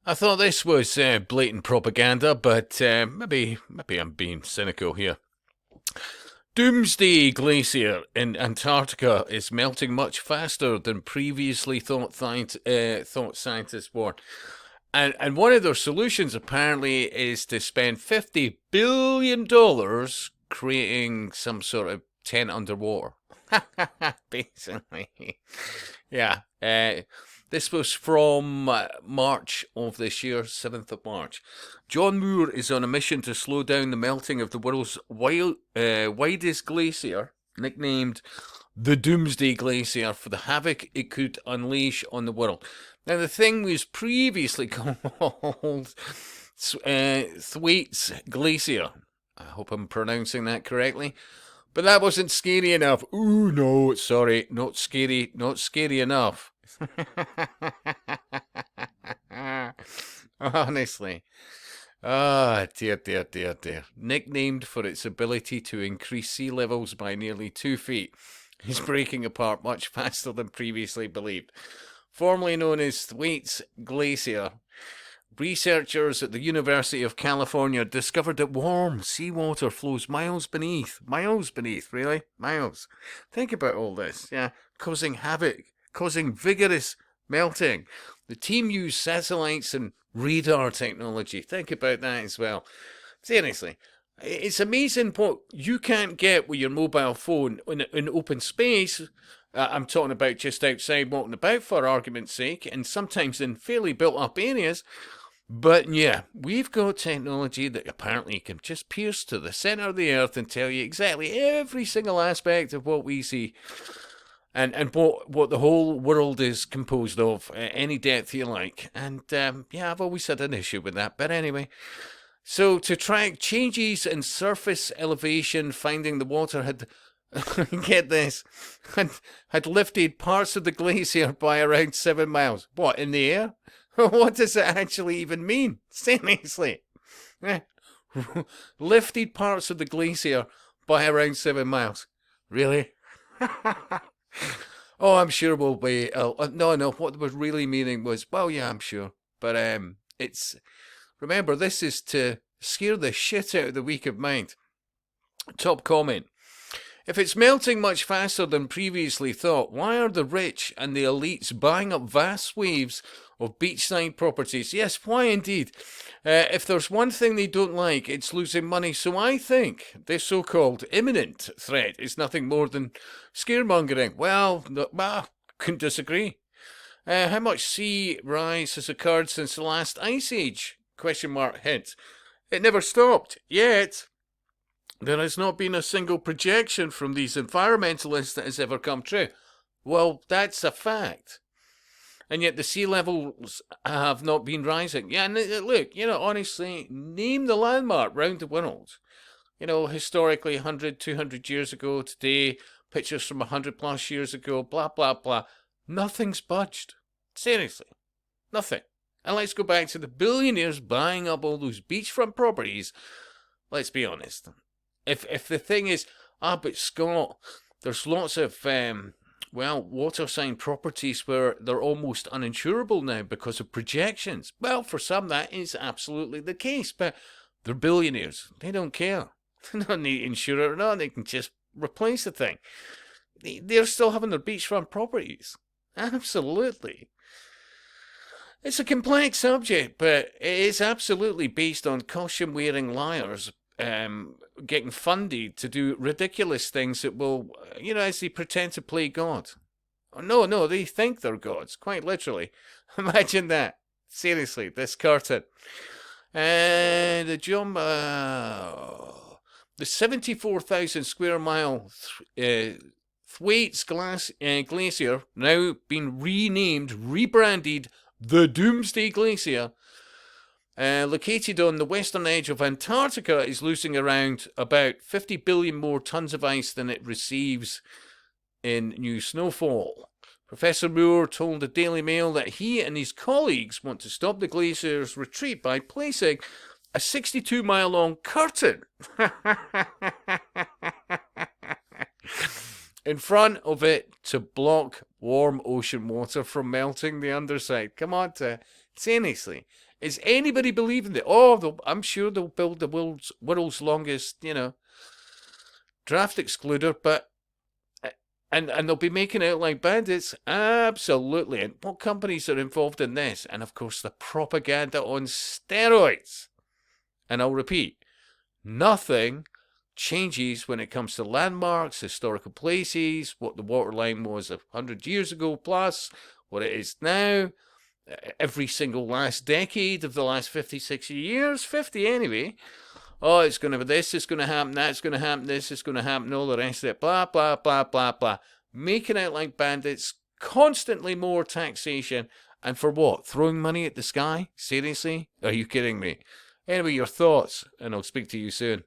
I thought this was blatant propaganda, but maybe I'm being cynical here. Doomsday Glacier in Antarctica is melting much faster than previously thought scientists were. And one of their solutions apparently is to spend $50 billion creating some sort of tent underwater. Basically. Yeah. This was from March of this year, 7th of March. John Moore is on a mission to slow down the melting of the world's widest glacier, nicknamed the Doomsday Glacier, for the havoc it could unleash on the world. Now, the thing was previously called Thwaites Glacier. I hope I'm pronouncing that correctly. But that wasn't scary enough. Ooh, no, sorry, not scary enough. Honestly. Ah, dear. Nicknamed for its ability to increase sea levels by nearly 2 feet, is breaking apart much faster than previously believed. Formerly known as Thwaites Glacier, researchers at the University of California discovered that warm seawater flows miles beneath, really? Miles. Think about all this, yeah? Causing havoc, causing vigorous melting. The team used satellites and radar technology. Think about that as well. Seriously. It's amazing what you can't get with your mobile phone in open space. I'm talking about just outside walking about, for argument's sake, and sometimes in fairly built up areas. But yeah, we've got technology that apparently can just pierce to the centre of the earth and tell you exactly every single aspect of what we see and what the whole world is composed of, any depth you like. And yeah, I've always had an issue with that. But anyway, so to track changes in surface elevation, finding the water had, get this, had lifted parts of the glacier by around 7 miles. What, in the air? What does it actually even mean? Seriously. Lifted parts of the glacier by around 7 miles. Really? Oh, I'm sure we'll be... no, what they were really meaning was, well, yeah, I'm sure. But it's... Remember, this is to scare the shit out of the weak of mind. Top comment. If it's melting much faster than previously thought, why are the rich and the elites buying up vast swathes of beachside properties? Yes, why indeed? If there's one thing they don't like, it's losing money. So I think this so-called imminent threat is nothing more than scaremongering. Well, couldn't disagree. How much sea rise has occurred since the last ice age? Question mark hint. It never stopped, yet. There has not been a single projection from these environmentalists that has ever come true. Well, that's a fact. And yet the sea levels have not been rising. Yeah, and look, honestly, name the landmark round the world. Historically, 100, 200 years ago, today, pictures from 100 plus years ago, blah, blah, blah. Nothing's budged. Seriously. Nothing. And let's go back to the billionaires buying up all those beachfront properties. Let's be honest. If the thing is, but Scott, there's lots of, water-sign properties where they're almost uninsurable now because of projections. Well, for some that is absolutely the case, but they're billionaires. They don't care. They don't need to insure it or not. They can just replace the thing. They're still having their beachfront properties. Absolutely. It's a complex subject, but it is absolutely based on costume-wearing liars getting funded to do ridiculous things that will, as they pretend to play God. No, they think they're gods, quite literally. Imagine that. Seriously, this curtain. And the 74,000 square mile Thwaites Glacier, now been rebranded the Doomsday Glacier, located on the western edge of Antarctica, is losing around about 50 billion more tons of ice than it receives in new snowfall. Professor Moore told the Daily Mail that he and his colleagues want to stop the glacier's retreat by placing a 62-mile-long curtain in front of it to block warm ocean water from melting the underside. Come on, Seriously. Is anybody believing that? Oh, I'm sure they'll build the world's longest, draft excluder, but and they'll be making it out like bandits. Absolutely. And what companies are involved in this? And of course, the propaganda on steroids. And I'll repeat, nothing changes when it comes to landmarks, historical places, what the waterline was 100 years ago plus, what it is now. Every single last decade of the last 50, 60 years, 50 anyway. Oh, it's going to be this, it's going to happen, that's going to happen, this is going to happen, all the rest of it, blah, blah, blah, blah, blah. Making out like bandits, constantly more taxation, and for what? Throwing money at the sky? Seriously? Are you kidding me? Anyway, your thoughts, and I'll speak to you soon.